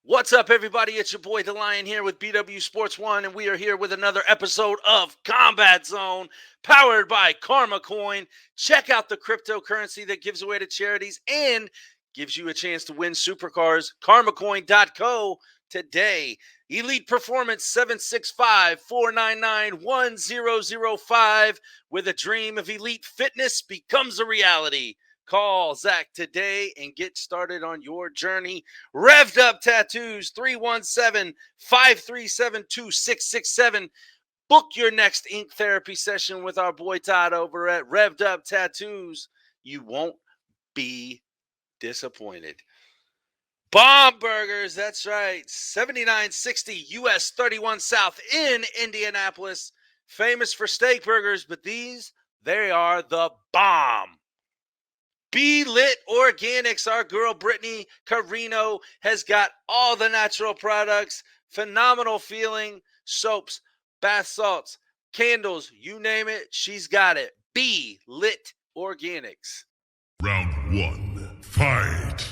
What's up, everybody? It's your boy DaLion here with BW Sports 1, and we are here with another episode of Combat Zone, powered by Carma Coin. Check out the cryptocurrency that gives away to charities and gives you a chance to win supercars. CarmaCoin.co today. Elite Performance 765-499-1005, where the dream of elite fitness becomes a reality. Call Zach today and get started on your journey. Revved Up Tattoos, 317-537-2667. Book your next ink therapy session with our boy Todd over at Revved Up Tattoos. You won't be disappointed. BaumBurgers, that's right, 7960 US 31 South in Indianapolis. Famous for steak burgers, but they are the bomb. BeeLit Organics, our girl Brittany Carreno has got all the natural products, phenomenal feeling, soaps, bath salts, candles, you name it, she's got it. BeeLit Organics. Round one, fight.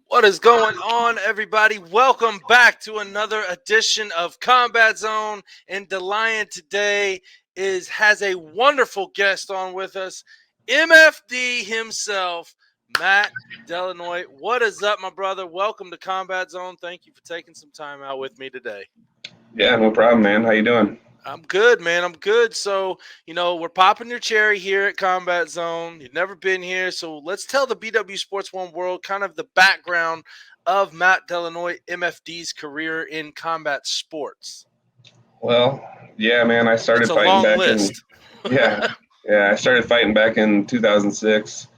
What is going on, everybody? Welcome back to another edition of Combat Zone. And DaLion today has a wonderful guest on with us, MFD himself, Matt Delanoy. What is up, my brother? Welcome to Combat Zone. Thank you for taking some time out with me today. Yeah, no problem, man. How you doing? I'm good, man. I'm good. So, we're popping your cherry here at Combat Zone. You've never been here. So let's tell the BW Sports 1 world kind of the background of Matt Delanoy, MFD's career in combat sports. Well, yeah, man. I started It's a fighting long back list. I started fighting back in 2006.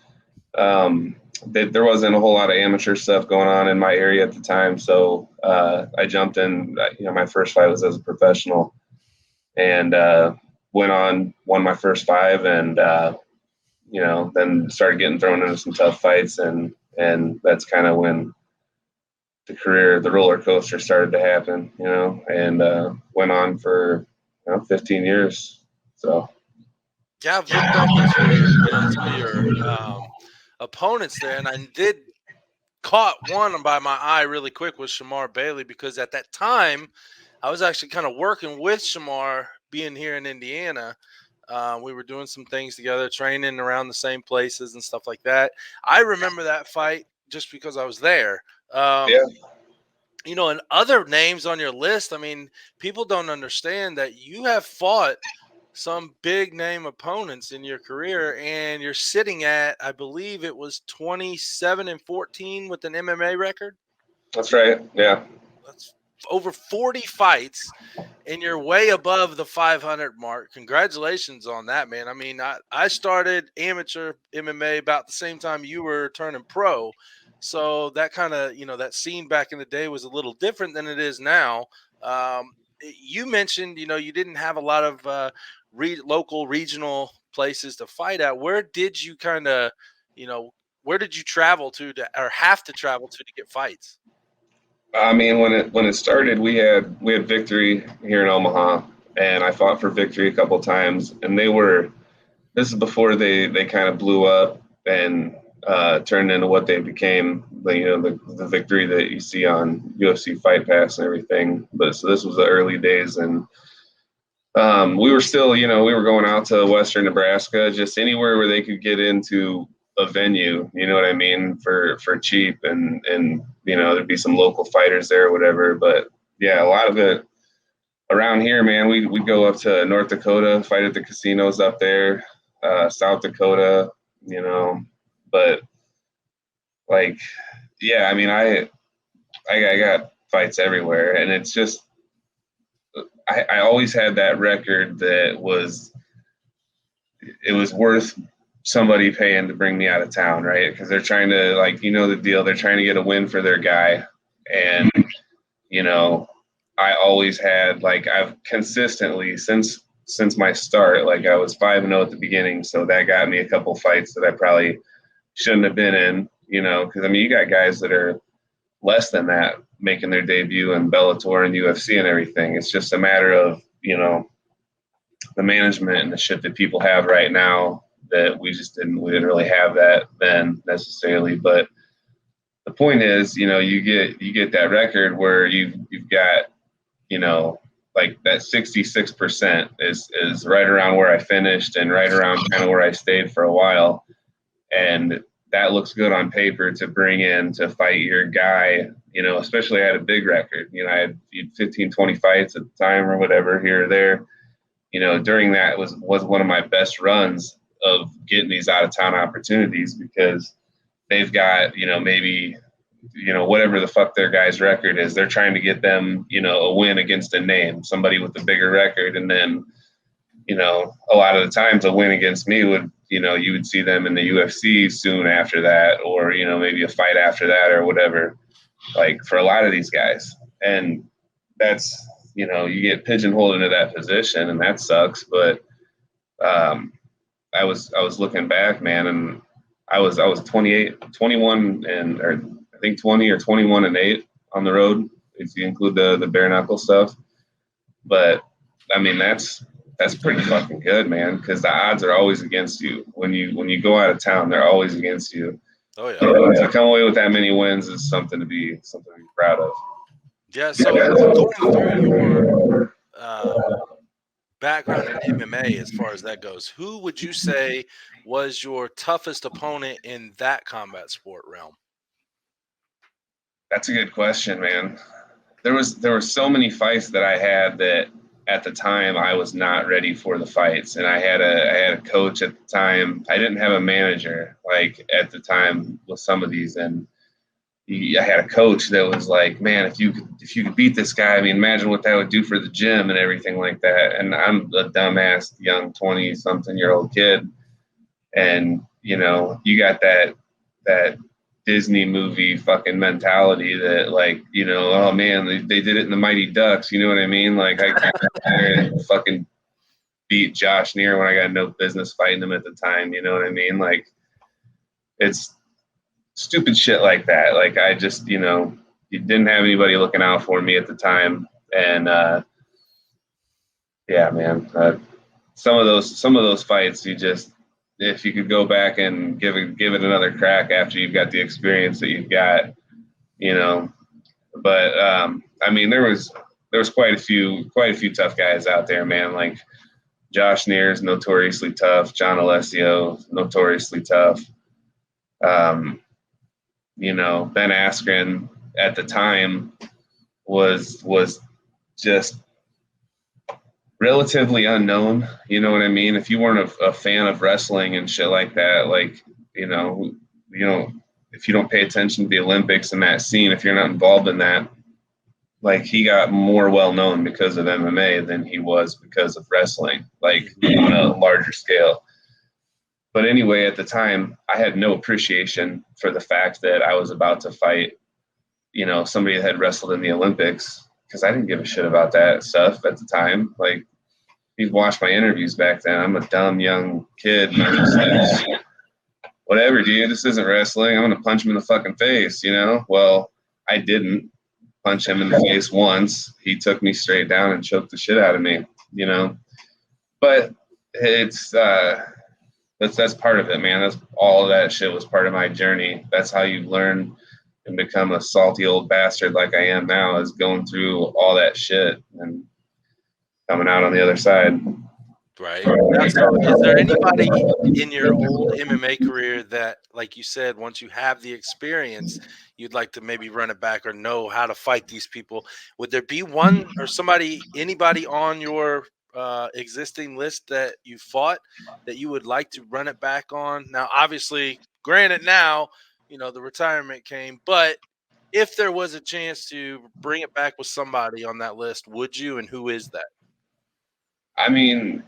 There wasn't a whole lot of amateur stuff going on in my area at the time, so I jumped in. My first fight was as a professional, and won my first 5, and then started getting thrown into some tough fights, and that's kind of when the roller coaster started to happen, and went on for 15 years. So Yeah, I've looked back at some of your opponents there, and I did caught one by my eye really quick with Shamar Bailey, because at that time I was actually kind of working with Shamar, being here in Indiana. We were doing some things together, training around the same places and stuff like that. I remember that fight just because I was there. yeah. And other names on your list, I mean, people don't understand that you have fought some big name opponents in your career, and you're sitting at, I believe it was 27-14 with an MMA record. That's right. Yeah. That's over 40 fights, and you're way above the 500 mark. Congratulations on that, man. I mean, I started amateur MMA about the same time you were turning pro. So that kind of, that scene back in the day was a little different than it is now. You mentioned, you didn't have a lot of local regional places to fight at. Where did you kind of, where did you travel to or have to travel to get fights? I mean, when it started, we had Victory here in Omaha, and I fought for Victory a couple times, and this is before they kind of blew up and turned into what they became, the Victory that you see on UFC Fight Pass and everything. But so this was the early days, and we were still, we were going out to Western Nebraska, just anywhere where they could get into a venue, you know what I mean, for cheap, and there'd be some local fighters there or whatever. But yeah, a lot of it around here, man, we'd go up to North Dakota, fight at the casinos up there, South Dakota, but like, yeah, I mean, I got fights everywhere, and it's just, I always had that record that was, it was worth somebody paying to bring me out of town, right? Because they're trying to, like, you know the deal. They're trying to get a win for their guy. And, you know, I always had, like, I've consistently, since my start, like, I was 5-0 at the beginning. So that got me a couple fights that I probably shouldn't have been in, you know, because, I mean, you got guys that are less than that making their debut in Bellator and UFC and everything. It's just a matter of, you know, the management and the shit that people have right now that we didn't really have that then necessarily. But the point is, you know, you get that record where you've got, you know, like that 66% is right around where I finished and right around kind of where I stayed for a while. And that looks good on paper to bring in to fight your guy, you know, especially I had a big record. You know, I had 15, 20 fights at the time or whatever here or there. You know, during that was one of my best runs of getting these out of town opportunities because they've got, you know, maybe, you know, whatever the fuck their guy's record is, they're trying to get them, you know, a win against a name, somebody with a bigger record. And then, you know, a lot of the times a win against me would, you know, you would see them in the UFC soon after that, or, you know, maybe a fight after that or whatever, like for a lot of these guys. And that's, you know, you get pigeonholed into that position and that sucks. But I was looking back, man, and I was 21 and, or I think 20 or 21 and 8 on the road, if you include the bare knuckle stuff. But I mean, that's pretty fucking good, man, because the odds are always against you. When you go out of town, they're always against you. Oh yeah. To come away with that many wins is something to be proud of. Yeah. So going through your background in MMA, as far as that goes, who would you say was your toughest opponent in that combat sport realm? That's a good question, man. There were so many fights that I had that at the time I was not ready for the fights, and I had a coach at the time. I didn't have a manager like at the time with some of these, and I had a coach that was like, man, if you could beat this guy, I mean, imagine what that would do for the gym and everything like that. And I'm a dumbass young 20-something-year-old kid, and you know, you got that Disney movie fucking mentality that, like, you know, oh man, they did it in the Mighty Ducks, you know what I mean? Like, I fucking beat Josh Neer when I got no business fighting him at the time, you know what I mean? Like, it's stupid shit like that. Like, I just, you know, you didn't have anybody looking out for me at the time, and yeah, man, some of those fights, you just, if you could go back and give it another crack after you've got the experience that you've got, you know. But I mean, there was quite a few tough guys out there, man. Like Josh Neer's notoriously tough, John Alessio notoriously tough. You know, Ben Askren at the time was just relatively unknown, you know what I mean? If you weren't a fan of wrestling and shit like that, like, you know, if you don't pay attention to the Olympics and that scene, if you're not involved in that, like, he got more well known because of MMA than he was because of wrestling, like on a larger scale. But anyway, at the time, I had no appreciation for the fact that I was about to fight, you know, somebody that had wrestled in the Olympics, because I didn't give a shit about that stuff at the time. Like, you've watched my interviews back then. I'm a dumb young kid, and I'm just like, whatever, dude, this isn't wrestling. I'm going to punch him in the fucking face, you know? Well, I didn't punch him in the face once. He took me straight down and choked the shit out of me, you know? But it's, that's part of it, man. That's all of that shit was part of my journey. That's how you learn and become a salty old bastard like I am now, is going through all that shit and coming out on the other side. Right. Now, so is there anybody in your old MMA career that, like you said, once you have the experience, you'd like to maybe run it back or know how to fight these people? Would there be one or anybody on your existing list that you fought that you would like to run it back on? Now, obviously, granted, now, you know, the retirement came, but if there was a chance to bring it back with somebody on that list, would you, and who is that? I mean,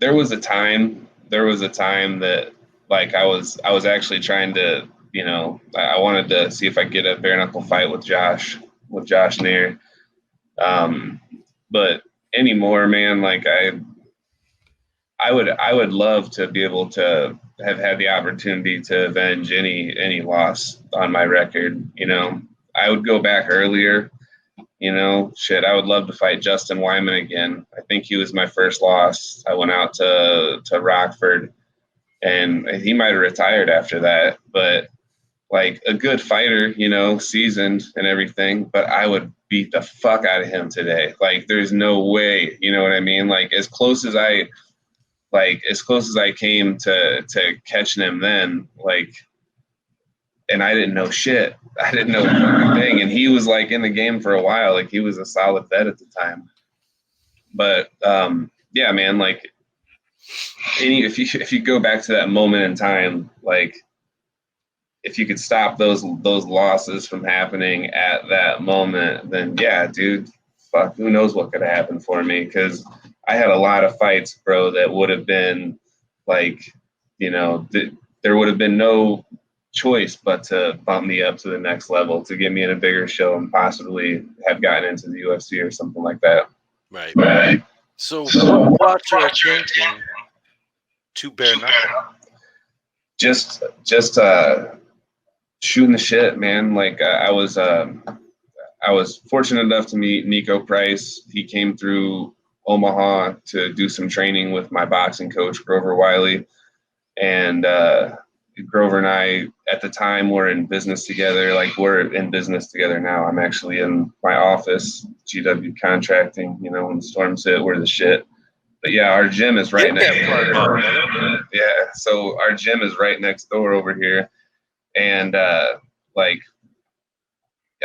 there was a time there was a time that like I was actually trying to, you know, I wanted to see if I could get a bare knuckle fight with Josh Neer. But anymore, man, like I would love to be able to have had the opportunity to avenge any loss on my record. You know, I would go back earlier. You know, shit, I would love to fight Justin Wyman again. I think he was my first loss. I went out to Rockford, and he might have retired after that. But like a good fighter, you know, seasoned and everything. But I would beat the fuck out of him today. Like, there's no way. You know what I mean? Like as close as I came to catching him then, like, and I didn't know shit. I didn't know a fucking thing. And he was like in the game for a while. Like he was a solid vet at the time. But yeah, man, like if you go back to that moment in time, like if you could stop those losses from happening at that moment, then yeah, dude, fuck, who knows what could have happened for me? Because I had a lot of fights, bro, that would have been like, you know, there would have been no choice but to bump me up to the next level, to get me in a bigger show and possibly have gotten into the UFC or something like that. Right. So what brought your attention to bare knuckle? Just shooting the shit, man. Like I was fortunate enough to meet Nico Price. He came through Omaha to do some training with my boxing coach, Grover Wiley. And Grover and I, at the time, were in business together. Like, we're in business together now. I'm actually in my office, GW Contracting. You know, when the storms hit, we're the shit. But yeah, our gym is right next door. Yeah, so our gym is right next door over here. And like,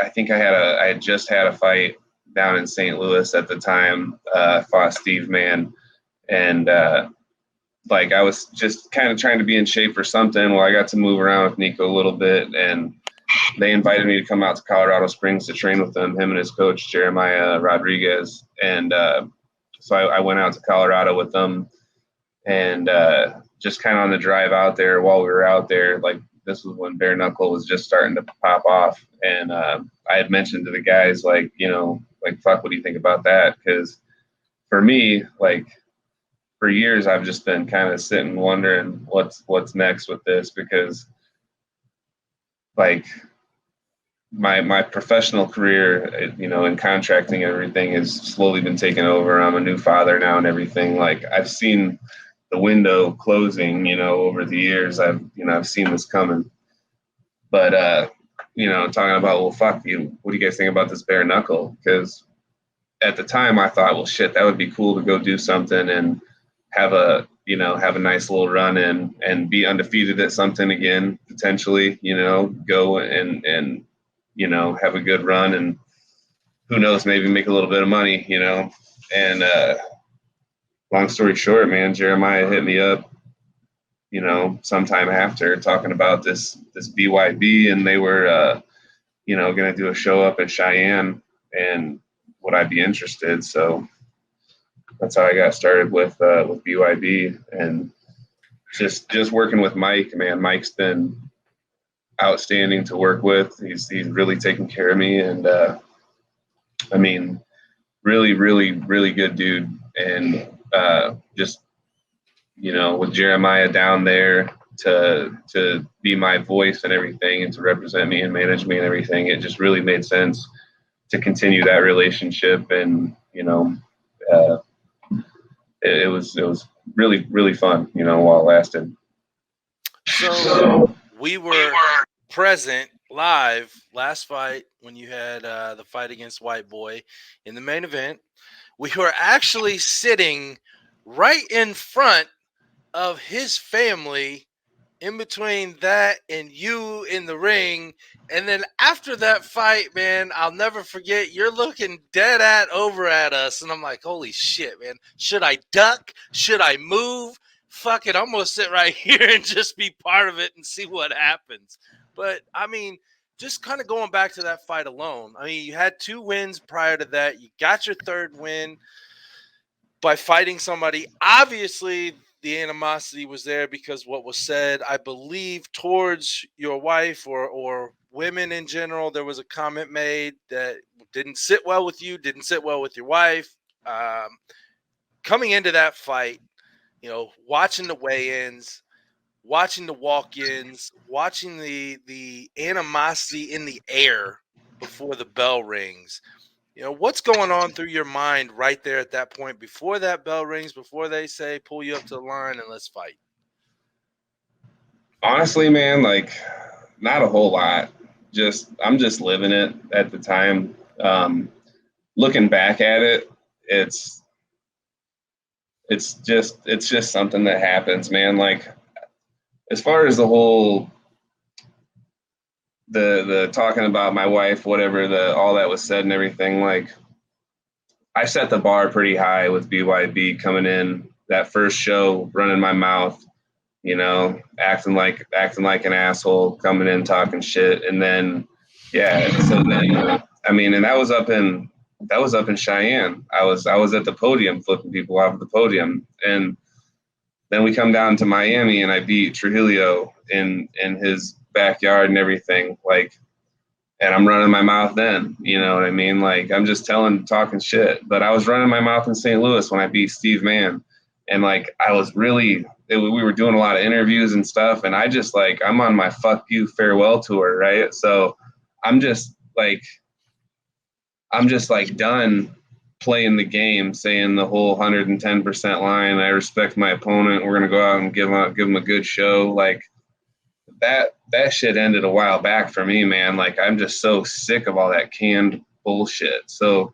I think I had just had a fight down in St. Louis at the time. Fought Steve Mann, and like I was just kind of trying to be in shape for something. Well, I got to move around with Nico a little bit, and they invited me to come out to Colorado Springs to train with him and his coach Jeremiah Rodriguez. And so I went out to Colorado with them, and just kind of on the drive out there, while we were out there, like this was when bare knuckle was just starting to pop off. And I had mentioned to the guys, like, you know, like, fuck, what do you think about that? Because for me, like, for years, I've just been kind of sitting wondering what's next with this, because like my professional career, you know, in contracting and everything has slowly been taken over. I'm a new father now and everything. Like, I've seen the window closing, you know, over the years. I've seen this coming. But you know, talking about, well, fuck you, what do you guys think about this bare knuckle? Because at the time I thought, well, shit, that would be cool to go do something and have a nice little run and be undefeated at something again, potentially, you know, go and you know, have a good run, and who knows, maybe make a little bit of money, you know. And long story short, man, Jeremiah hit me up, you know, sometime after, talking about this BYB, and they were you know, going to do a show up in Cheyenne, and would I be interested? So that's how I got started with BYB, and just working with Mike, man. Mike's been outstanding to work with. He's really taken care of me, and I mean, really, really, really good dude. And just, you know, with Jeremiah down there to be my voice and everything, and to represent me and manage me and everything, it just really made sense to continue that relationship. And you know, it was really, really fun, you know, while it lasted. So we were present live last fight when you had the fight against White Boy in the main event. We were actually sitting right in front of his family, in between that and you in the ring. And then after that fight, man, I'll never forget, you're looking dead over at us. And I'm like, holy shit, man. Should I duck? Should I move? Fuck it, I'm going to sit right here and just be part of it and see what happens. But, I mean, just kind of going back to that fight alone. I mean, you had 2 wins prior to that. You got your 3rd win by fighting somebody. Obviously, the animosity was there because what was said, I believe, towards your wife or women in general. There was a comment made that didn't sit well with you, didn't sit well with your wife. Coming into that fight, watching the weigh-ins, watching the walk-ins, watching the animosity in the air before the bell rings. What's going on through your mind right there at that point before that bell rings, before they say pull you up to the line and let's fight? Honestly, man, like not a whole lot. I'm just living it at the time. Looking back at it, it's just something that happens, man. Like as far as the whole the talking about my wife, whatever all that was said and everything, like I set the bar pretty high with BYB coming in that first show, running my mouth, acting like an asshole, coming in talking shit, and then so then I mean, and that was up in Cheyenne. I was at the podium flipping people off the podium, and then we come down to Miami and I beat Trujillo in his backyard and everything, like, and I'm running my mouth then, you know what I mean? Like I'm just talking shit, but I was running my mouth in St. Louis when I beat Steve Mann. And like, I was really, we were doing a lot of interviews and stuff. And I just like, I'm on my fuck you farewell tour. Right. So I'm just like done playing the game, saying the whole 110% line. I respect my opponent. We're going to go out and give them a good show. Like that shit ended a while back for me, man. Like I'm just so sick of all that canned bullshit. So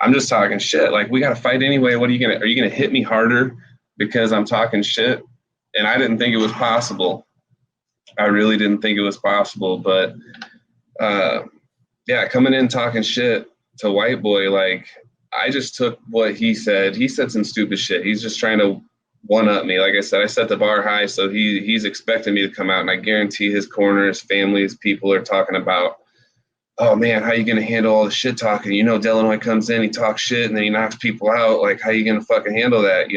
I'm just talking shit. Like we got to fight anyway. Are you going to hit me harder because I'm talking shit? And I didn't think it was possible. I really didn't think it was possible. But coming in talking shit to White Boy, like I just took what he said. He said some stupid shit. He's just trying to one up me. Like I said, I set the bar high, so he's expecting me to come out, and I guarantee his corner, his family, his people are talking about, oh man, how you gonna handle all the shit talking? Delanoy comes in, he talks shit, and then he knocks people out. Like, how you gonna fucking handle that?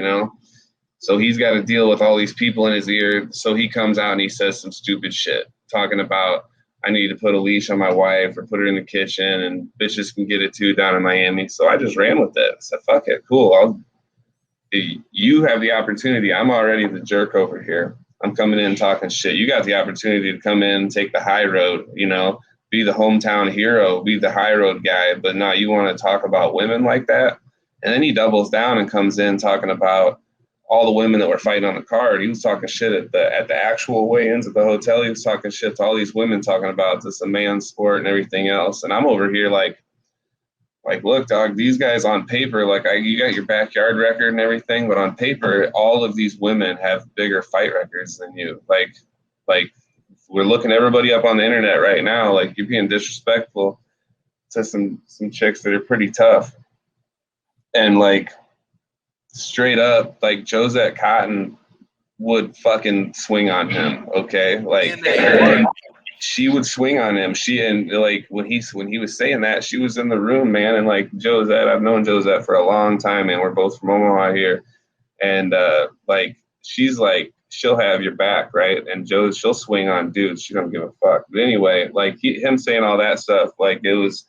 So he's got to deal with all these people in his ear. So he comes out and he says some stupid shit, talking about I need to put a leash on my wife or put her in the kitchen, and bitches can get it too down in Miami. So I just ran with it. I said, fuck it, cool. You have the opportunity. I'm already the jerk over here. I'm coming in talking shit. You got the opportunity to come in and take the high road, be the hometown hero, be the high road guy. But now you want to talk about women like that? And then he doubles down and comes in talking about all the women that were fighting on the card. He was talking shit at the actual weigh-ins at the hotel. He was talking shit to all these women, talking about this a man's sport and everything else. And I'm over here like, look, dog, these guys on paper, like you got your backyard record and everything, but on paper, all of these women have bigger fight records than you. Like we're looking everybody up on the internet right now. Like you're being disrespectful to some chicks that are pretty tough. And like straight up, like Josette Cotton would fucking swing on him. Okay. Like she would swing on him. When he was saying that, she was in the room, man. And like Josette, I've known Josette for a long time, man. We're both from Omaha here. And like she's like, she'll have your back, right? And she'll swing on dudes. She don't give a fuck. But anyway, like him saying all that stuff, like it was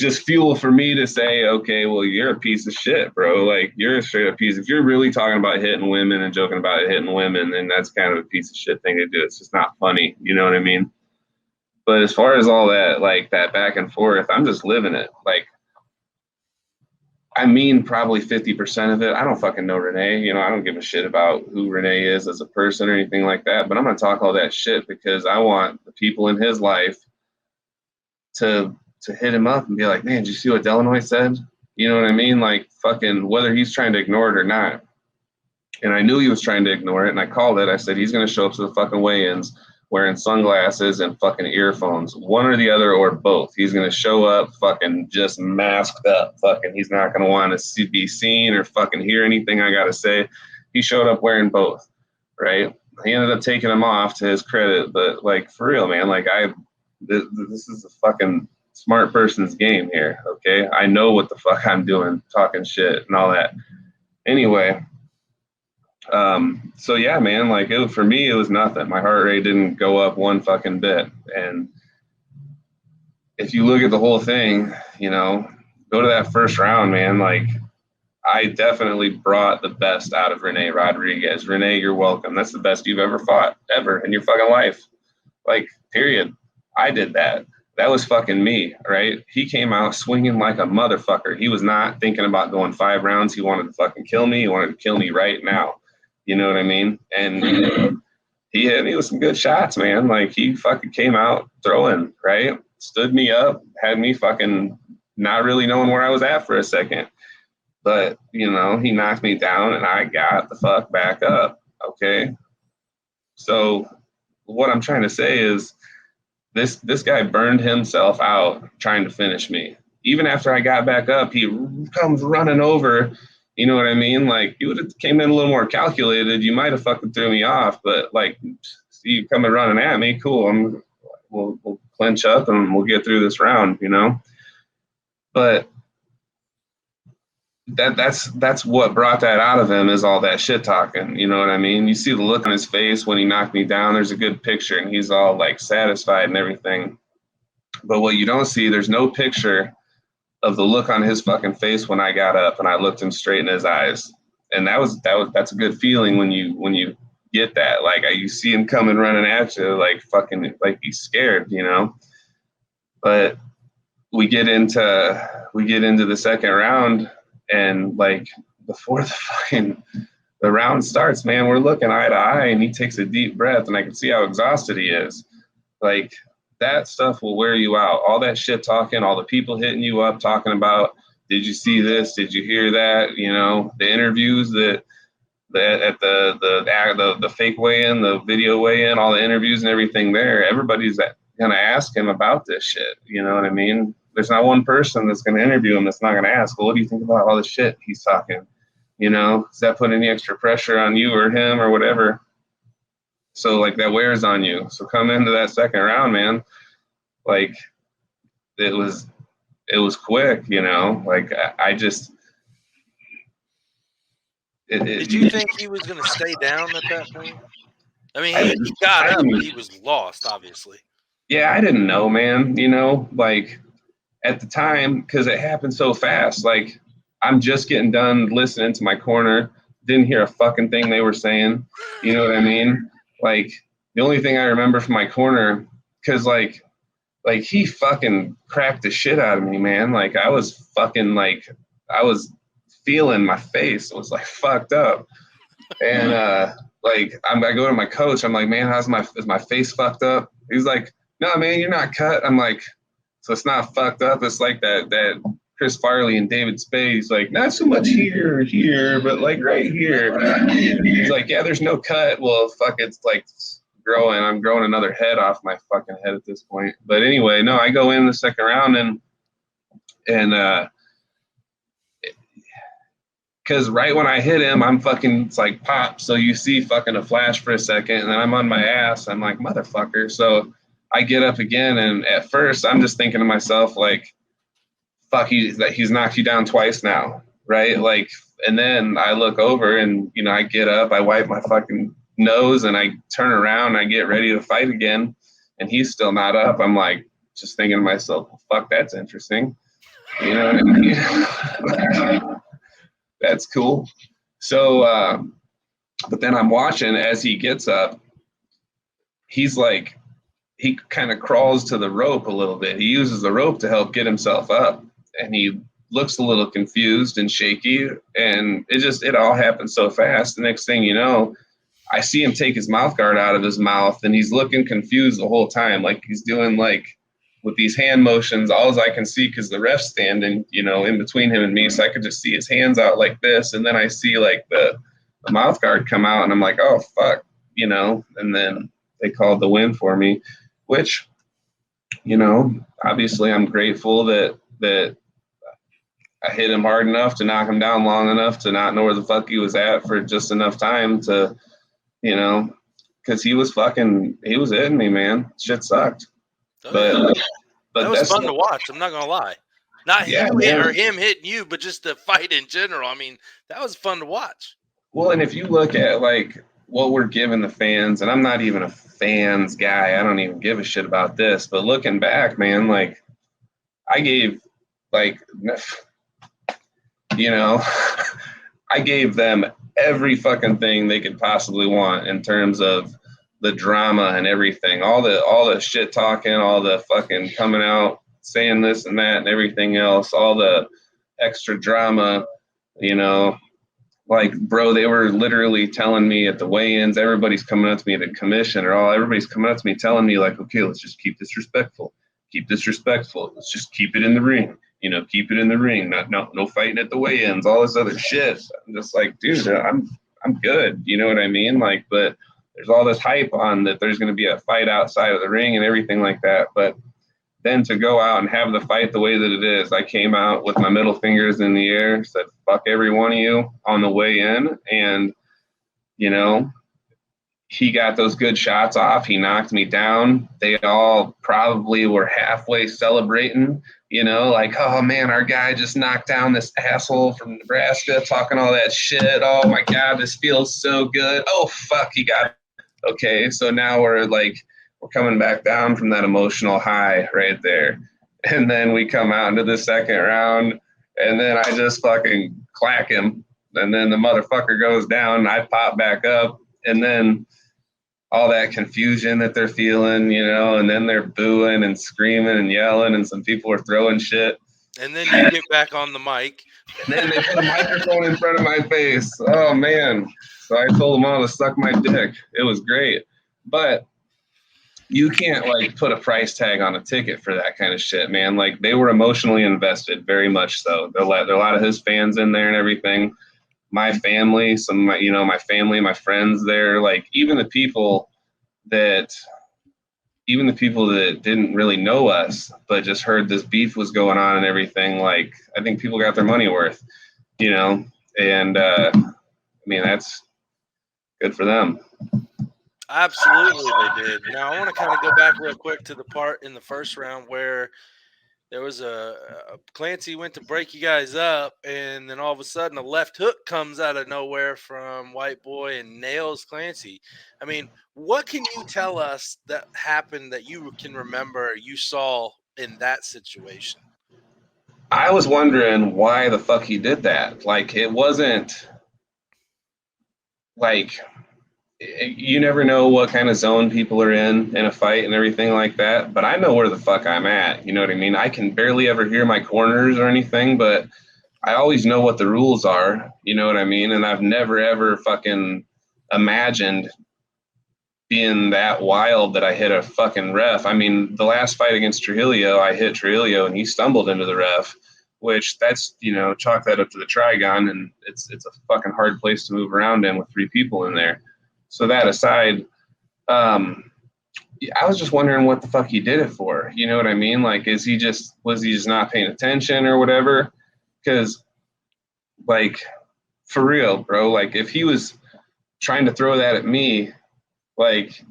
just fuel for me to say, okay, well, you're a piece of shit, bro. Like you're a straight up piece. If you're really talking about hitting women and joking about hitting women, then that's kind of a piece of shit thing to do. It's just not funny. You know what I mean? But as far as all that, like that back and forth, I'm just living it. Like, I mean, probably 50% of it. I don't fucking know Renee. I don't give a shit about who Renee is as a person or anything like that. But I'm going to talk all that shit because I want the people in his life to hit him up and be like, man, did you see what Delanoy said? You know what I mean? Like fucking whether he's trying to ignore it or not. And I knew he was trying to ignore it. And I called it. I said, he's going to show up to the fucking weigh-ins wearing sunglasses and fucking earphones, one or the other or both. He's going to show up fucking just masked up. Fucking, he's not going to want to be seen or fucking hear anything I got to say. He showed up wearing both, right? He ended up taking them off to his credit. But like, for real, man, like this is a fucking smart person's game here, okay? I know what the fuck I'm doing, talking shit and all that. Anyway, So yeah, man, like for me, it was nothing. My heart rate didn't go up one fucking bit. And if you look at the whole thing, go to that first round, man. Like I definitely brought the best out of Rene Rodriguez. Rene, you're welcome. That's the best you've ever fought ever in your fucking life. Like, period. I did that. That was fucking me, right? He came out swinging like a motherfucker. He was not thinking about going 5 rounds. He wanted to fucking kill me. He wanted to kill me right now. You know what I mean? And he hit me with some good shots, man. Like, he fucking came out throwing, right? Stood me up, had me fucking not really knowing where I was at for a second. But, he knocked me down and I got the fuck back up. Okay. So what I'm trying to say is this guy burned himself out trying to finish me. Even after I got back up, he comes running over. You know what I mean? Like, you would have came in a little more calculated. You might have fucking threw me off, but like, see you coming running at me, cool. We'll clinch up and we'll get through this round, But that's what brought that out of him, is all that shit talking. You know what I mean? You see the look on his face when he knocked me down. There's a good picture and he's all like satisfied and everything. But what you don't see, there's no picture of the look on his fucking face when I got up and I looked him straight in his eyes. And that's a good feeling when you get that. Like, you see him coming running at you, like fucking, like he's scared, But we get into the second round, and like before the round starts, man, we're looking eye to eye, and he takes a deep breath, and I can see how exhausted he is. Like, that stuff will wear you out. All that shit talking, all the people hitting you up talking about, did you see this? Did you hear that? The interviews at the fake weigh-in, the video weigh-in, all the interviews and everything there. Everybody's gonna ask him about this shit. You know what I mean? There's not one person that's gonna interview him that's not gonna ask, well, what do you think about all the shit he's talking? Does that put any extra pressure on you or him or whatever? So like, that wears on you. So come into that second round, man, like it was quick, like I just. Did you think he was going to stay down at that point? I mean, he got up, but he was lost, obviously. Yeah, I didn't know, man. Like at the time, because it happened so fast. Like, I'm just getting done listening to my corner, didn't hear a fucking thing they were saying. You know what I mean? Like, the only thing I remember from my corner, because like he fucking cracked the shit out of me, man. Like, I was feeling my face. It was like fucked up. And like, I go to my coach, I'm like, man, is my face fucked up? He's like, no, man, you're not cut. I'm like, so it's not fucked up. It's like that Chris Farley and David Spade. He's like, not so much here, but like right here. He's like, yeah, there's no cut. Well, fuck, it's like growing. I'm growing another head off my fucking head at this point. But anyway, no, I go in the second round and because right when I hit him, I'm fucking, it's like pop. So you see fucking a flash for a second, and then I'm on my ass. I'm like, motherfucker. So I get up again, and at first I'm just thinking to myself, like, fuck, he's knocked you down twice now, right? Like, and then I look over and, I get up, I wipe my fucking nose, and I turn around, and I get ready to fight again, and he's still not up. I'm like, just thinking to myself, well, fuck, that's interesting. You know what I mean? That's cool. So, but then I'm watching as he gets up, he's like, he kind of crawls to the rope a little bit. He uses the rope to help get himself up, and he looks a little confused and shaky, and it all happened so fast. The next thing you know, I see him take his mouth guard out of his mouth, and he's looking confused the whole time. Like, he's doing like with these hand motions, all I can see, because the ref's standing, in between him and me, so I could just see his hands out like this, and then I see like the mouth guard come out, and I'm like, oh fuck, and then they called the win for me, which, obviously I'm grateful that I hit him hard enough to knock him down long enough to not know where the fuck he was at for just enough time to, because he was hitting me, man. Shit sucked. But that was fun to watch. I'm not gonna lie. Not him hitting you, but just the fight in general. I mean, that was fun to watch. Well, and if you look at like what we're giving the fans, and I'm not even a fans guy, I don't even give a shit about this, but looking back, man, like I gave like you know, I gave them every fucking thing they could possibly want in terms of the drama and everything, all the shit talking, all the fucking coming out saying this and that and everything else, all the extra drama, you know. Like, bro, they were literally telling me at the weigh-ins, everybody's coming up to me at the commission everybody's coming up to me telling me like, okay, let's just keep this respectful. Let's just keep it in the ring. You know, keep it in the ring. No fighting at the weigh-ins, all this other shit. I'm just like, dude, I'm good. You know what I mean? Like, but there's all this hype on that there's going to be a fight outside of the ring and everything like that. But then to go out and have the fight the way that it is, I came out with my middle fingers in the air, said, fuck every one of you on the way in. And, you know, he got those good shots off. He knocked me down. They all probably were halfway celebrating, you know, like, oh man, our guy just knocked down this asshole from Nebraska talking all that shit. Oh my God, this feels so good. Oh fuck, he got it. Okay. So now we're coming back down from that emotional high right there. And then we come out into the second round and then I just fucking clack him. And then the motherfucker goes down. I pop back up and then all that confusion that they're feeling, you know, and then they're booing and screaming and yelling and some people are throwing shit. And then you get back on the mic. And then they put a microphone in front of my face. Oh, man. So I told them all to suck my dick. It was great. But you can't, like, put a price tag on a ticket for that kind of shit, man. Like, they were emotionally invested, very much so. There are a lot of his fans in there and everything. My family, my family, my friends there, like, even the people that didn't really know us, but just heard this beef was going on and everything, like, I think people got their money worth, you know, and, I mean, that's good for them. Absolutely, they did. Now, I want to kind of go back real quick to the part in the first round where there was a Clancy went to break you guys up, and then all of a sudden a left hook comes out of nowhere from White Boy and nails Clancy. I mean, what can you tell us that happened that you can remember you saw in that situation? I was wondering why the fuck he did that. Like, it wasn't like, you never know what kind of zone people are in a fight and everything like that, but I know where the fuck I'm at. You know what I mean? I can barely ever hear my corners or anything, but I always know what the rules are. You know what I mean? And I've never ever fucking imagined being that wild that I hit a fucking ref. I mean, the last fight against Trujillo, I hit Trujillo and he stumbled into the ref, which that's, you know, chalk that up to the Trigon, and it's a fucking hard place to move around in with 3 people in there. So that aside, I was just wondering what the fuck he did it for. You know what I mean? Like, was he just not paying attention or whatever? Because, like, for real, bro, like, if he was trying to throw that at me, like,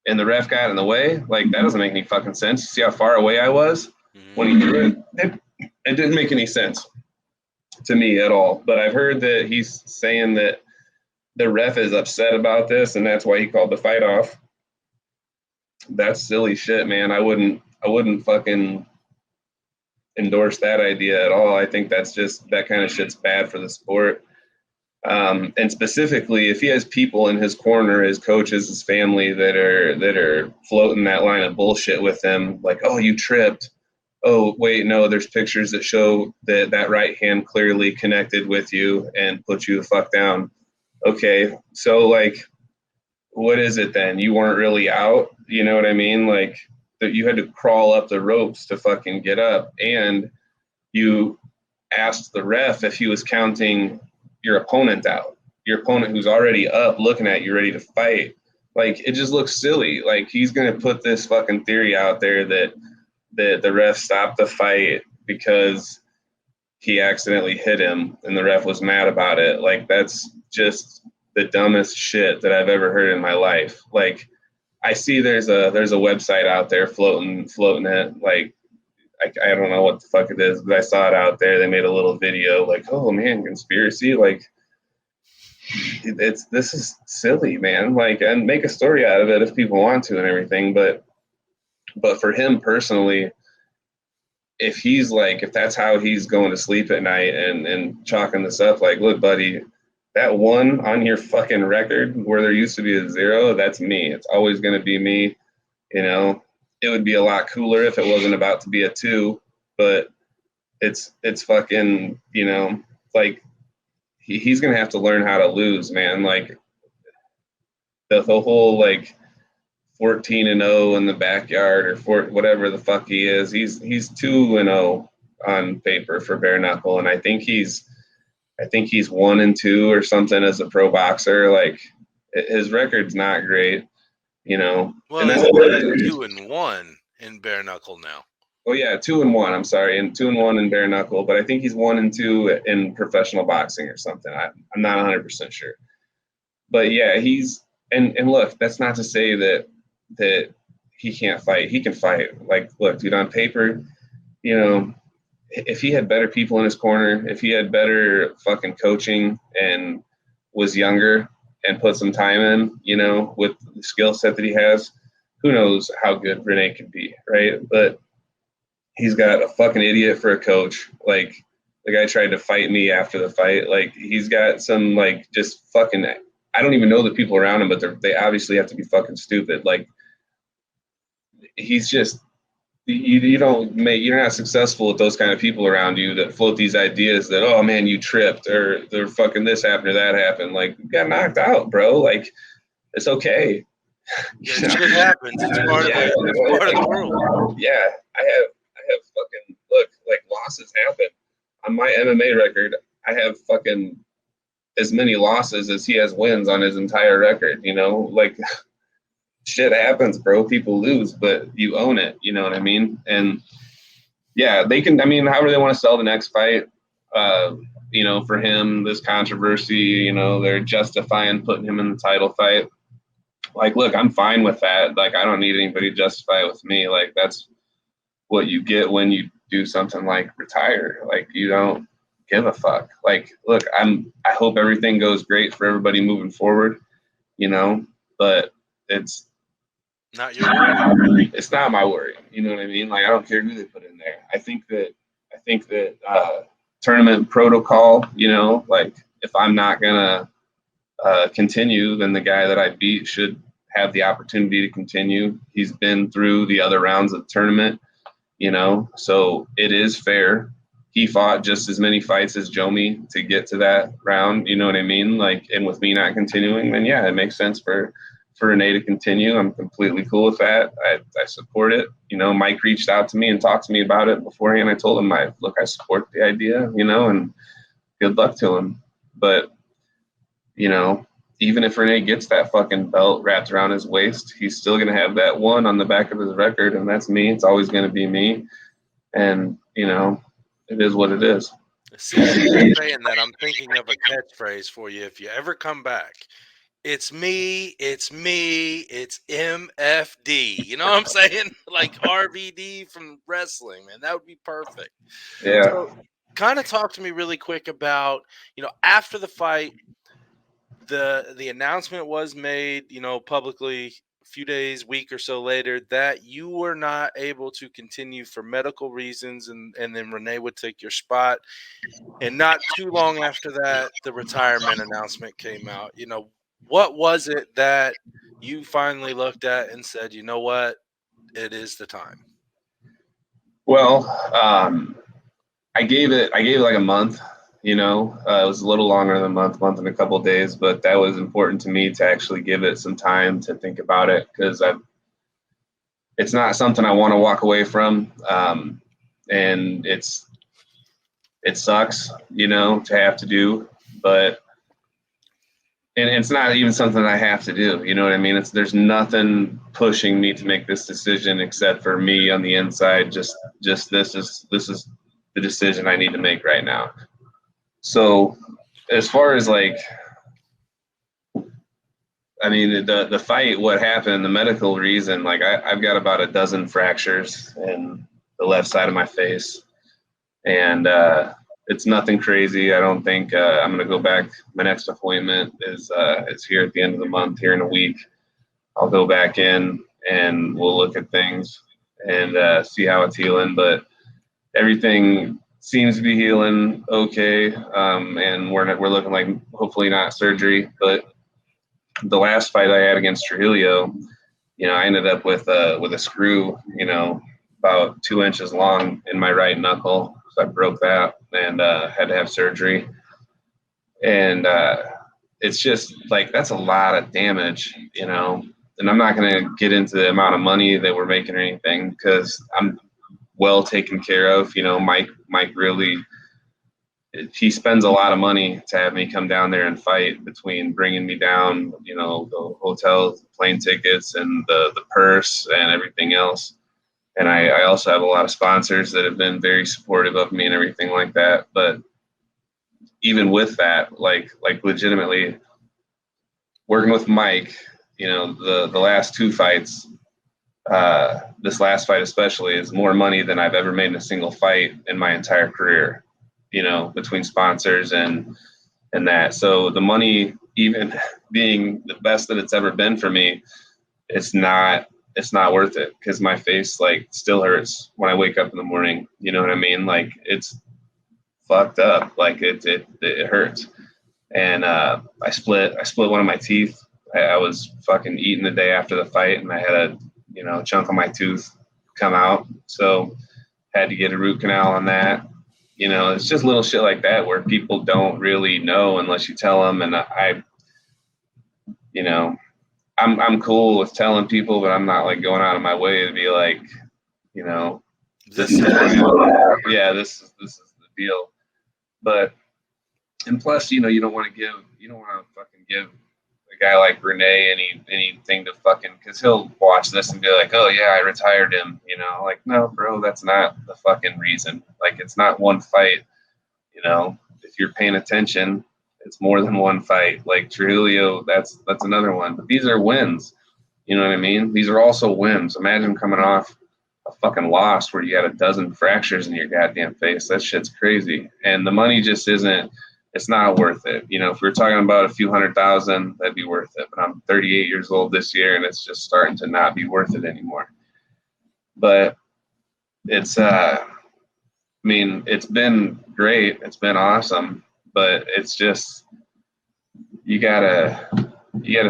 and the ref got in the way, like, that doesn't make any fucking sense. See how far away I was when he threw it? It didn't make any sense to me at all. But I've heard that he's saying that the ref is upset about this, and that's why he called the fight off. That's silly shit, man. I wouldn't fucking endorse that idea at all. I think that's just, that kind of shit's bad for the sport. And specifically, if he has people in his corner, his coaches, his family that are floating that line of bullshit with him, like, oh, you tripped. Oh, wait, no, there's pictures that show that right hand clearly connected with you and put you the fuck down. Okay, so, like, what is it then? You weren't really out? You know what I mean? Like, that you had to crawl up the ropes to fucking get up, and you asked the ref if he was counting your opponent out, your opponent who's already up looking at you ready to fight. Like, it just looks silly. Like, he's going to put this fucking theory out there that the ref stopped the fight because he accidentally hit him and the ref was mad about it. Like, that's just the dumbest shit that I've ever heard in my life. Like, I see there's a website out there floating it. Like, I don't know what the fuck it is, but I saw it out there. They made a little video like, oh man, conspiracy. Like, this is silly, man. Like, and make a story out of it if people want to and everything. But for him personally, if that's how he's going to sleep at night and chalking this up, like, look, buddy, that one on your fucking record where there used to be a 0, that's me. It's always going to be me. You know, it would be a lot cooler if it wasn't about to be a 2, but it's fucking, you know, like he's going to have to learn how to lose, man. Like the whole, like, 14-0 in the backyard or whatever the fuck he is. He's 2-0 on paper for bare knuckle, and I think he's 1-2 or something as a pro boxer. Like, his record's not great, you know. Well, and he's 2-1 in bare knuckle now. Oh yeah, 2-1. I'm sorry, and 2-1 in bare knuckle, but I think he's 1-2 in professional boxing or something. I'm not 100% sure, but yeah, he's and look, that's not to say that he can't fight. He can fight. Like, look, dude, on paper, you know, if he had better people in his corner, if he had better fucking coaching and was younger and put some time in, you know, with the skill set that he has, who knows how good Rene could be, right? But he's got a fucking idiot for a coach. Like, the guy tried to fight me after the fight. Like, he's got some, like, just fucking, I don't even know the people around him, but they obviously have to be fucking stupid. Like, he's just, you're not successful with those kind of people around you that float these ideas that, oh man, you tripped, or they're fucking this happened or that happened. Like, you got knocked out, bro. Like, it's okay. Yeah, shit happens. It's part of the world. Yeah, I have fucking, look, like, losses happen. On my MMA record, I have fucking as many losses as he has wins on his entire record, you know? Like, shit happens, bro. People lose, but you own it. You know what I mean? And yeah, they can, I mean, however they want to sell the next fight, you know, for him, this controversy, you know, they're justifying putting him in the title fight. Like, look, I'm fine with that. Like, I don't need anybody to justify it with me. Like, that's what you get when you do something like retire. Like, you don't give a fuck. Like, look, I hope everything goes great for everybody moving forward, you know, but it's not your worry. It's not my worry. You know what I mean? Like, I don't care who they put in there. I think that tournament protocol, you know, like, if I'm not gonna continue, then the guy that I beat should have the opportunity to continue. He's been through the other rounds of the tournament, you know, so it is fair. He fought just as many fights as Jomi to get to that round, you know what I mean? Like, and with me not continuing, then yeah, it makes sense for Rene to continue. I'm completely cool with that. I support it. You know, Mike reached out to me and talked to me about it beforehand. I told him, I support the idea, you know, and good luck to him. But, you know, even if Rene gets that fucking belt wrapped around his waist, he's still going to have that one on the back of his record, and that's me. It's always going to be me. And, you know, it is what it is. See, you're saying that, I'm thinking of a catchphrase for you if you ever come back. It's me, it's MFD. You know what I'm saying? Like RVD from wrestling, man. That would be perfect. Yeah. So, kind of talk to me really quick about, you know, after the fight, the announcement was made, you know, publicly a few days, week or so later, that you were not able to continue for medical reasons, and then Rene would take your spot. And not too long after that, the retirement announcement came out. You know, what was it that you finally looked at and said, you know what, it is the time? Well, I gave it like a month, you know. It was a little longer than a month and a couple of days, but that was important to me to actually give it some time to think about it, because it's not something I want to walk away from. And it sucks, you know, to have to do, but and it's not even something I have to do. You know what I mean? There's nothing pushing me to make this decision except for me on the inside. Just this is the decision I need to make right now. So as far as, like, I mean, the fight, what happened, the medical reason, like, I've got about a dozen fractures in the left side of my face. And it's nothing crazy. I don't think I'm going to go back. My next appointment is here at the end of the month, here in a week. I'll go back in and we'll look at things and see how it's healing. But everything seems to be healing okay, and we're looking like hopefully not surgery. But the last fight I had against Trujillo, I ended up with a screw, about 2 inches long in my right knuckle. So I broke that and had to have surgery. And it's just like, that's a lot of damage, and I'm not going to get into the amount of money that we're making or anything, because I'm well taken care of. Mike really, he spends a lot of money to have me come down there and fight, between bringing me down, the hotel, plane tickets, and the purse and everything else. And I also have a lot of sponsors that have been very supportive of me and everything like that. But even with that, like legitimately working with Mike, the last 2 fights, this last fight especially, is more money than I've ever made in a single fight in my entire career, between sponsors and that. So the money, even being the best that it's ever been for me, it's not worth it, because my face still hurts when I wake up in the morning. You know what I mean? Like, it's fucked up. Like it hurts. And I split one of my teeth. I was fucking eating the day after the fight, and I had a chunk of my tooth come out. So had to get a root canal on that. It's just little shit like that where people don't really know unless you tell them. And I'm cool with telling people, but I'm not going out of my way to be like, this is the deal. But, and plus, you don't want to fucking give a guy like Renee anything to fucking, because he'll watch this and be like, oh yeah, I retired him. Like, no, bro, that's not the fucking reason. Like, it's not one fight. If you're paying attention, it's more than one fight. Like Trujillo, that's another one. But these are wins. You know what I mean? These are also wins. Imagine coming off a fucking loss where you had a dozen fractures in your goddamn face. That shit's crazy. And the money just isn't, it's not worth it. If we were talking about a few $100,000, that'd be worth it. But I'm 38 years old this year, and it's just starting to not be worth it anymore. But it's, it's been great. It's been awesome. But it's just, you gotta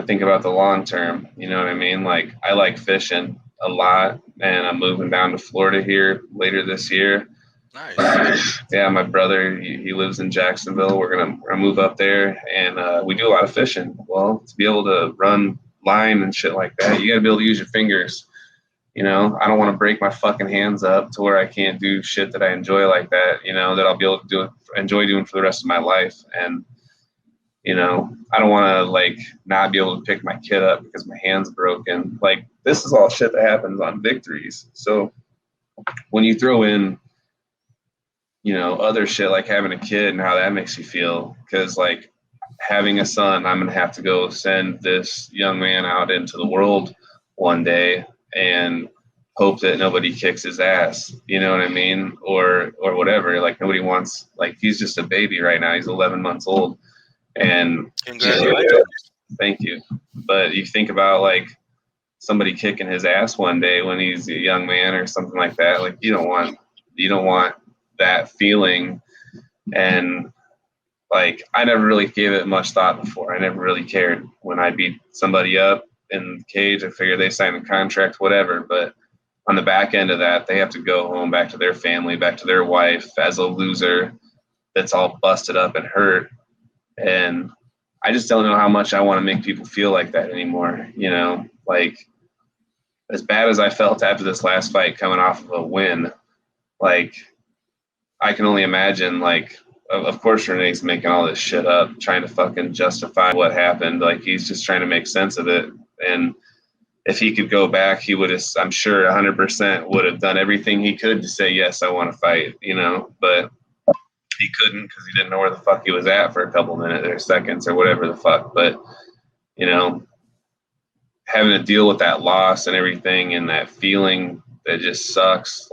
think about the long term. You know what I mean? Like, I like fishing a lot, and I'm moving down to Florida here later this year. Nice. Yeah, my brother, he lives in Jacksonville. We're gonna move up there, and we do a lot of fishing. Well, to be able to run line and shit like that, you gotta be able to use your fingers. I don't want to break my fucking hands up to where I can't do shit that I enjoy like that. That I'll be able to enjoy doing for the rest of my life. And I don't want to not be able to pick my kid up because my hand's broken. Like, this is all shit that happens on victories. So when you throw in, other shit like having a kid and how that makes you feel, because having a son, I'm going to have to go send this young man out into the world one day and hope that nobody kicks his ass, you know what I mean? Or whatever. Like, nobody wants, he's just a baby right now. He's 11 months old. And congratulations. Thank you. But you think about somebody kicking his ass one day when he's a young man or something like that. Like, you don't want that feeling. And I never really gave it much thought before. I never really cared. When I beat somebody up in the cage, I figured they signed a contract, whatever. But on the back end of that, they have to go home, back to their family, back to their wife as a loser that's all busted up and hurt. And I just don't know how much I want to make people feel like that anymore. As bad as I felt after this last fight coming off of a win, I can only imagine, of course Renee's making all this shit up, trying to fucking justify what happened. He's just trying to make sense of it. And if he could go back, he would have, I'm sure 100% would have done everything he could to say, yes, I want to fight, but he couldn't because he didn't know where the fuck he was at for a couple minutes or seconds or whatever the fuck. But, having to deal with that loss and everything and that feeling that just sucks.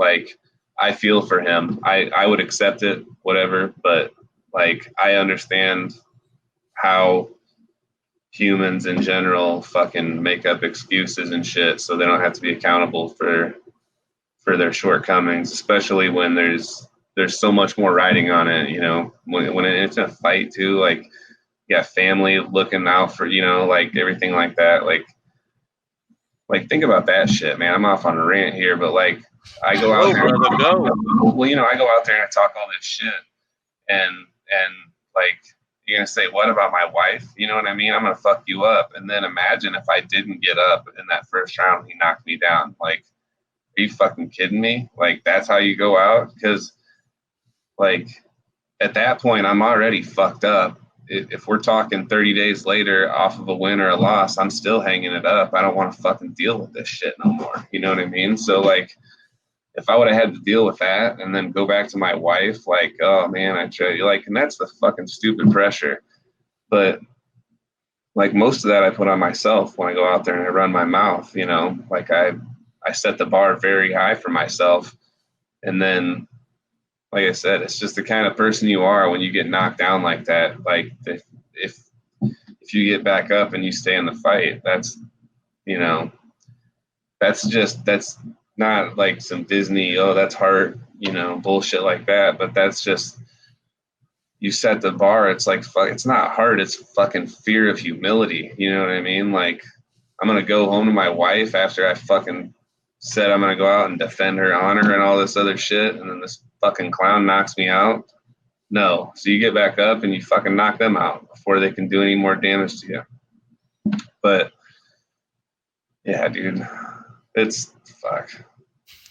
I I feel for him. I would accept it, whatever, but like I understand how humans in general fucking make up excuses and shit so they don't have to be accountable for their shortcomings, especially when there's so much more riding on it, you know, when it's a fight too, like you got family looking out for, you know, like everything like that. Like think about that shit, man. I'm off on a rant here, but like I go out there, brother, go. well, you know, I go out there and I talk all this shit and like you're gonna say, what about my wife? You know what I mean? I'm gonna fuck you up. And then imagine if I didn't get up in that first round, he knocked me down. Like, are you fucking kidding me? Like, that's how you go out? Because, like, at that point, I'm already fucked up. If we're talking 30 days later off of a win or a loss, I'm still hanging it up. I don't want to fucking deal with this shit no more. You know what I mean? So, like, if I would have had to deal with that and then go back to my wife, like, oh, man, I try, like, and that's the fucking stupid pressure. But, like, most of that I put on myself when I go out there and I run my mouth, you know? Like, I set the bar very high for myself. And then, like I said, it's just the kind of person you are when you get knocked down like that. Like if you get back up and you stay in the fight, that's, you know, that's not like some Disney, oh, that's heart, you know, bullshit like that. But that's just, you set the bar. It's like, fuck, it's not heart. It's fucking fear of humility. You know what I mean? Like, I'm going to go home to my wife after I fucking said I'm going to go out and defend her honor and all this other shit. And then this fucking clown knocks me out. No. So you get back up and you fucking knock them out before they can do any more damage to you. But yeah, dude, it's fuck.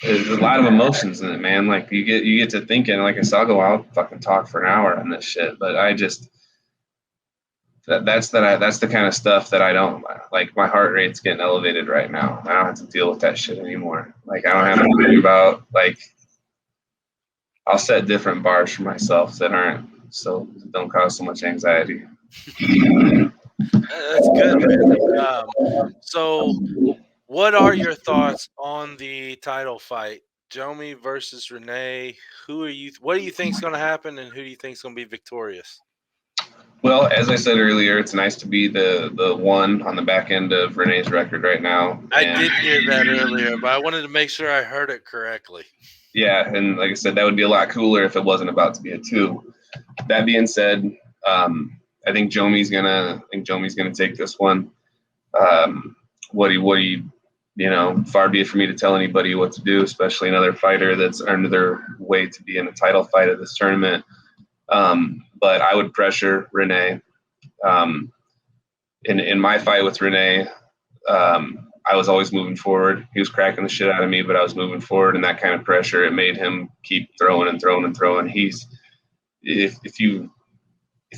There's a lot of emotions in it, man. Like you get to thinking, like I said, I'll go out fucking talk for an hour on this shit. But I just, that's the kind of stuff that I don't like. My heart rate's getting elevated right now. I don't have to deal with that shit anymore. Like I don't have to worry about, like, I'll set different bars for myself that don't cause so much anxiety. That's good, man. So what are your thoughts on the title fight? Jomi versus Renee. What do you think is going to happen, and who do you think is going to be victorious? Well, as I said earlier, it's nice to be the one on the back end of Renee's record right now. I did hear that earlier, but I wanted to make sure I heard it correctly. Yeah, and like I said, that would be a lot cooler if it wasn't about to be a 2. That being said, I think Jomi's gonna take this one. What do you know, far be it for me to tell anybody what to do, especially another fighter that's earned their way to be in a title fight of this tournament. But I would pressure Renee. In my fight with Renee, I was always moving forward. He was cracking the shit out of me, but I was moving forward, and that kind of pressure, it made him keep throwing and throwing and throwing. If you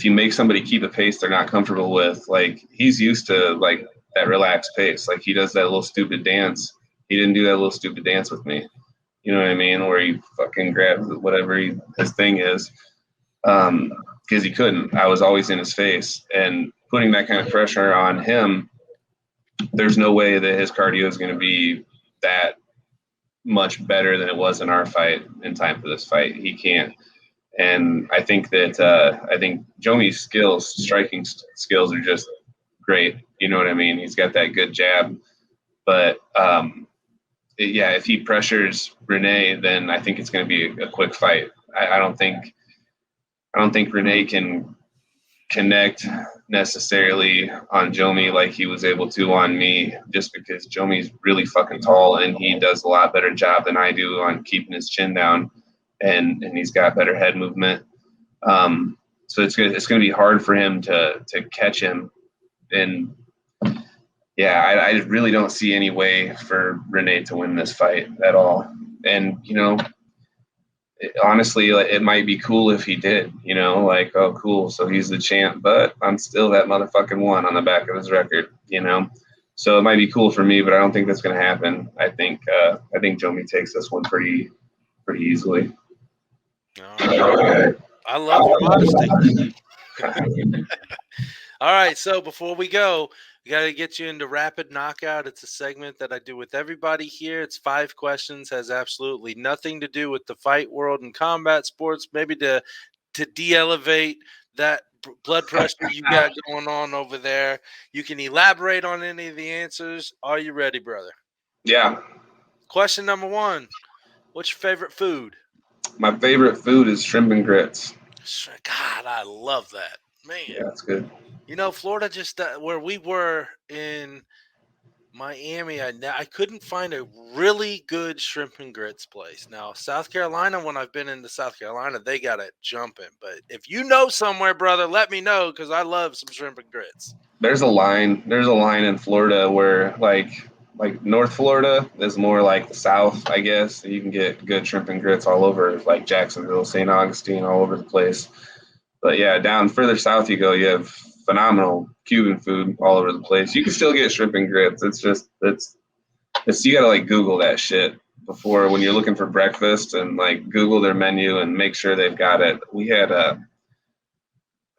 make somebody keep a pace they're not comfortable with, like he's used to like that relaxed pace. Like he does that little stupid dance. He didn't do that little stupid dance with me. You know what I mean? Where he fucking grabs whatever his thing is. Because he couldn't. I was always in his face. And putting that kind of pressure on him, there's no way that his cardio is going to be that much better than it was in our fight in time for this fight. He can't. And I think that Jomi's striking skills are just great. You know what I mean? He's got that good jab. But if he pressures Renee, then I think it's going to be a quick fight. I don't think Renee can connect necessarily on Jomi like he was able to on me, just because Jomi's really fucking tall and he does a lot better job than I do on keeping his chin down, and he's got better head movement. So it's gonna be hard for him to catch him. And yeah, I really don't see any way for Renee to win this fight at all. And you know, honestly, it might be cool if he did, you know, like, oh, cool, so he's the champ, but I'm still that motherfucking one on the back of his record, you know. So it might be cool for me, but I don't think that's going to happen. I think Jomi takes this one pretty easily. I love your modesty. All right, so before we go, we got to get you into Rapid Knockout. It's a segment that I do with everybody here. It's 5 questions, has absolutely nothing to do with the fight world and combat sports, maybe to de-elevate that blood pressure you got going on over there. You can elaborate on any of the answers. Are you ready, brother? Yeah. Question number 1. What's your favorite food? My favorite food is shrimp and grits. God, I love that. Man. Yeah, that's good. You know, Florida just where we were in Miami, I couldn't find a really good shrimp and grits place. Now, South Carolina, when I've been into South Carolina, they got it jumping. But if you know somewhere, brother, let me know because I love some shrimp and grits. There's a line in Florida where like North Florida is more like the South, I guess. You can get good shrimp and grits all over, like Jacksonville, St. Augustine, all over the place. But yeah, down further south you go, you have phenomenal Cuban food all over the place. You can still get shrimp and grits. It's you gotta like Google that shit before when you're looking for breakfast and like Google their menu and make sure they've got it. We had I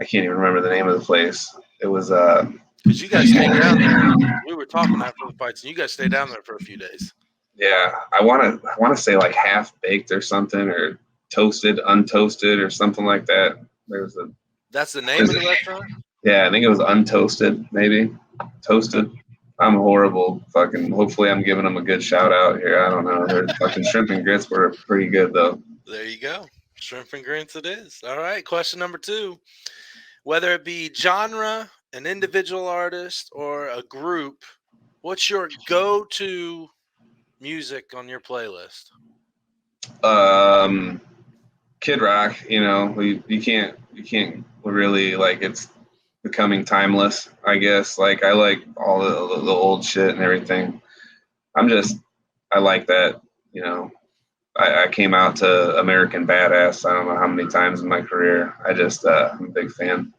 can't even remember the name of the place. It was because you guys stayed down there. We were talking after the fights, and you guys stayed down there for a few days. Yeah, I wanna say like half baked or something, or toasted, untoasted, or something like that. That's the name of the restaurant? Yeah, I think it was untoasted, maybe. Toasted. I'm horrible. Fucking. Hopefully, I'm giving them a good shout out here. I don't know. Their fucking shrimp and grits were pretty good though. There you go. Shrimp and grits it is. All right. Question number 2. Whether it be genre, an individual artist, or a group, what's your go-to music on your playlist? Kid Rock. You know, you can't really like it's becoming timeless. I guess. Like I like all the old shit and everything. I like that. You know. I came out to American Badass. I don't know how many times in my career. I'm a big fan.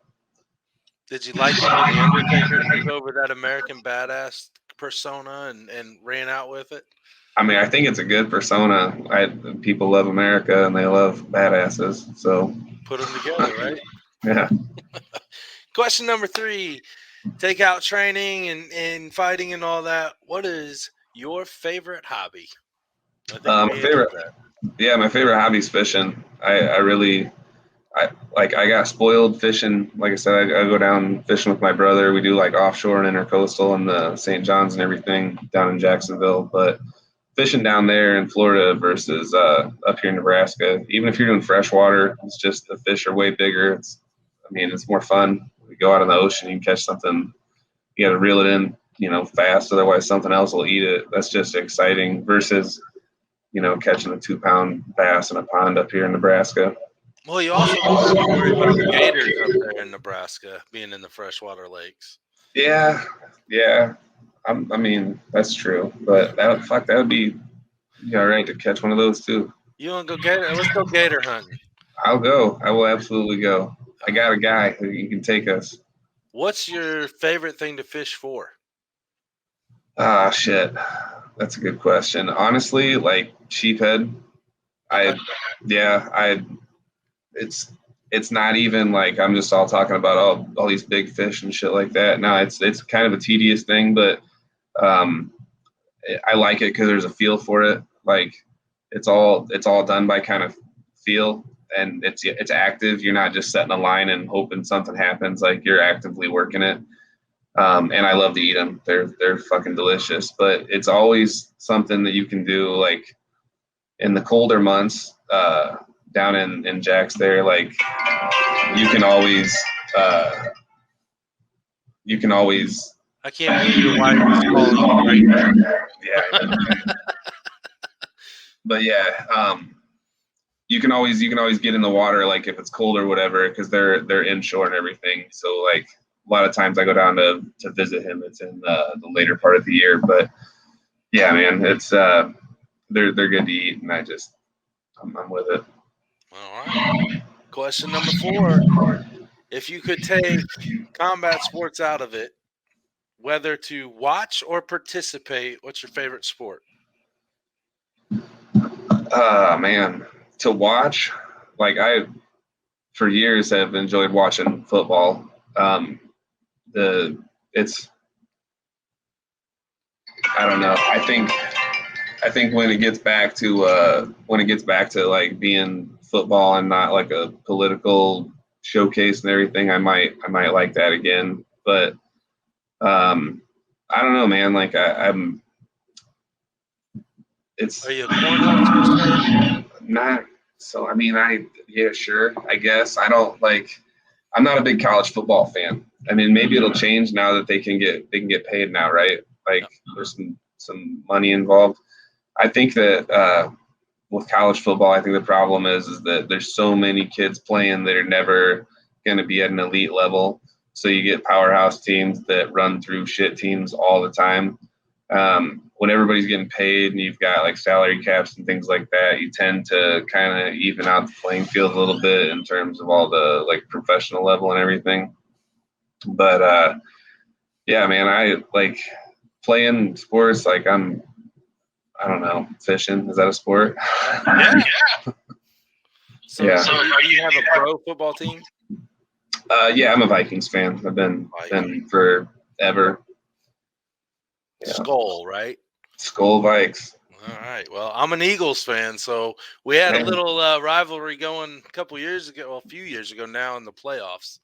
Did you like it when The Undertaker took over that American Badass persona and ran out with it? I mean, I think it's a good persona. People love America and they love badasses. So put them together, right? Yeah. Question number 3. Takeout training and fighting and all that. What is your favorite hobby? My favorite hobby is fishing. I got spoiled fishing. Like I said, I go down fishing with my brother. We do like offshore and intercoastal and the St. John's and everything down in Jacksonville. But fishing down there in Florida versus up here in Nebraska, even if you're doing freshwater, it's just the fish are way bigger. It's more fun. We go out in the ocean, you can catch something. You got to reel it in, fast. Otherwise, something else will eat it. That's just exciting versus catching a 2-pound bass in a pond up here in Nebraska. Well, you also don't have to worry about gators up there in Nebraska being in the freshwater lakes. Yeah. That's true. But that would be all right to catch one of those too. You want to go gator? Let's go gator hunting. I'll go. I will absolutely go. I got a guy who can take us. What's your favorite thing to fish for? Ah, shit. That's a good question. Honestly, like sheephead. It's not even like I'm just all talking about all these big fish and shit like that. No, it's kind of a tedious thing, but I like it because there's a feel for it. Like it's all done by kind of feel, and it's active. You're not just setting a line and hoping something happens. Like you're actively working it. And I love to eat them. They're fucking delicious. But it's always something that you can do like in the colder months down in Jack's there. Like you can always. I can't believe your wife is calling you right now. Yeah. But yeah, you can always get in the water like if it's cold or whatever because they're inshore and everything. So like a lot of times I go down to visit him. It's in the later part of the year, but yeah, man, it's they're good to eat, and I'm with it. All right. Question number 4: if you could take combat sports out of it, whether to watch or participate, what's your favorite sport? Man, to watch, like I for years have enjoyed watching football. it's I don't know. I think when it gets back to like being football and not like a political showcase and everything, I might like that again. But I don't know, man. Like I'm it's Are you a Cornhuskers fan? not so. I mean, yeah, sure. I guess I don't like. I'm not a big college football fan. I mean, maybe it'll change now that they can get paid now, right? Like there's some money involved. I think that with college football, I think the problem is that there's so many kids playing that are never going to be at an elite level. So you get powerhouse teams that run through shit teams all the time. When everybody's getting paid and you've got like salary caps and things like that, you tend to kind of even out the playing field a little bit in terms of all the like professional level and everything. But yeah, man, I like playing sports. Like I don't know, fishing. Is that a sport? Yeah. So, Yeah. so do you have a pro football team? Yeah, I'm a Vikings fan. I've been forever. Yeah. Skull, right? Skull Vikes. All right. Well, I'm an Eagles fan, so we had a little rivalry going a couple years ago, well, a few years ago now in the playoffs.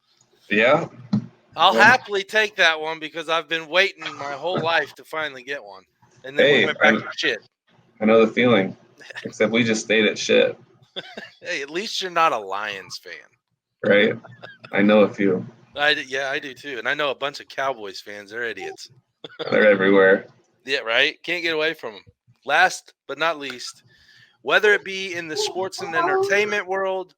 Yeah. I'll happily take that one because I've been waiting my whole life to finally get one. And then we went back to shit. I know the feeling, except we just stayed at shit. Hey, at least you're not a Lions fan. Right? I know a few. I do too. And I know a bunch of Cowboys fans. They're idiots. They're everywhere. Yeah, right? Can't get away from them. Last but not least, whether it be in the sports and entertainment world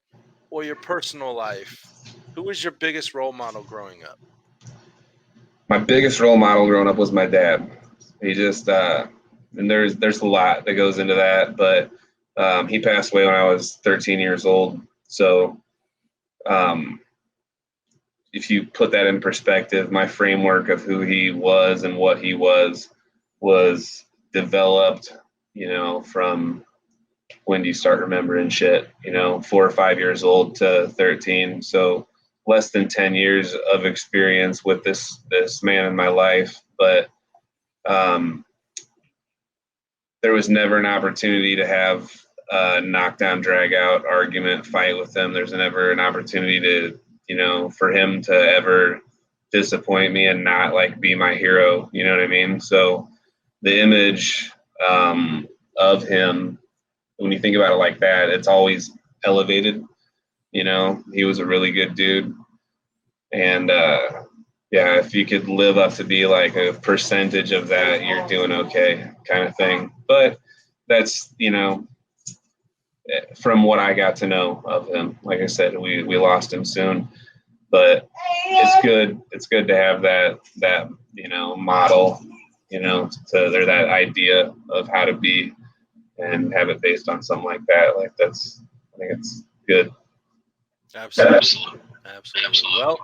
or your personal life, who was your biggest role model growing up? My biggest role model growing up was my dad. He just and there's a lot that goes into that, but he passed away when I was 13 years old. So if you put that in perspective, my framework of who he was and what he was developed, from when do you start remembering shit, 4 or 5 years old to 13. So less than 10 years of experience with this man in my life. But there was never an opportunity to have a knockdown, drag out argument, fight with him. There's never an opportunity to, for him to ever disappoint me and not like be my hero. You know what I mean? So the image of him, when you think about it like that, it's always elevated. He was a really good dude. And yeah, if you could live up to be like a percentage of that, you're doing okay, kind of thing. But that's, from what I got to know of him, like I said, we lost him soon, but it's good to have that model, or that idea of how to be and have it based on something like that. Like I think it's good. Absolutely. Well,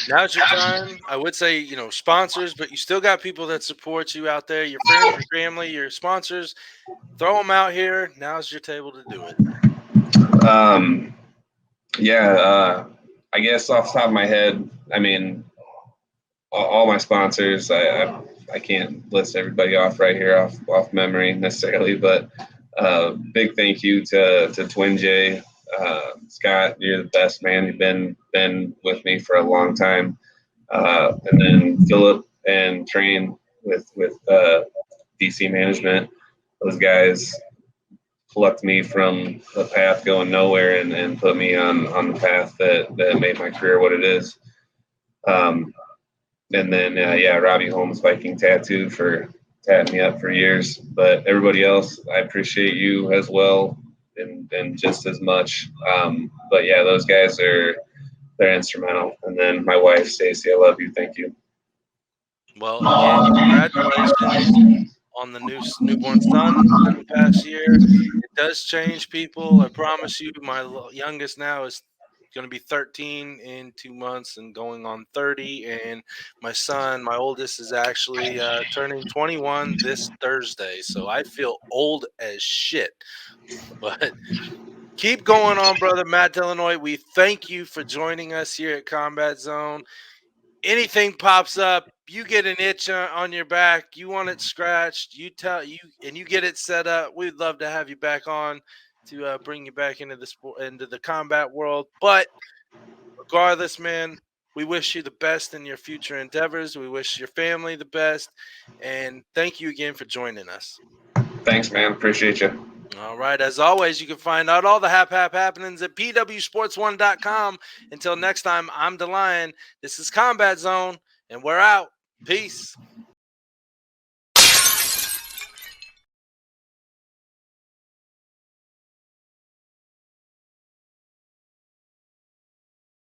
now's your time. I would say, sponsors, but you still got people that support you out there, your friends, your family, your sponsors. Throw them out here. Now's your table to do it. I guess off the top of my head, I mean, all my sponsors, I can't list everybody off right here off memory necessarily, but big thank you to Twin J. Scott, you're the best, man. You've been with me for a long time. And then Philip and Train with DC Management. Those guys plucked me from the path going nowhere and put me on the path that made my career what it is. And then Robbie Holmes Viking Tattoo for tatting me up for years. But everybody else, I appreciate you as well. And just as much. But yeah, those guys they're instrumental. And then my wife, Stacy, I love you. Thank you. Well, again, congratulations on the newborn son in the past year. It does change people. I promise you, my youngest now is going to be 13 in 2 months and going on 30. And my son, my oldest, is actually turning 21 this Thursday. So I feel old as shit. But keep going on, brother Matt Illinois. We thank you for joining us here at Combat Zone. anything pops up, you get an itch on your back, you want it scratched, you get it set up. We'd love to have you back on to bring you back into the sport, into the combat world. But regardless, man, we wish you the best in your future endeavors. We wish your family the best, and thank you again for joining us. Thanks, man. Appreciate you. All right. As always, you can find out all the happenings at BWSPORTS1.com. Until next time, I'm DaLion. This is Combat Zone, and we're out. Peace.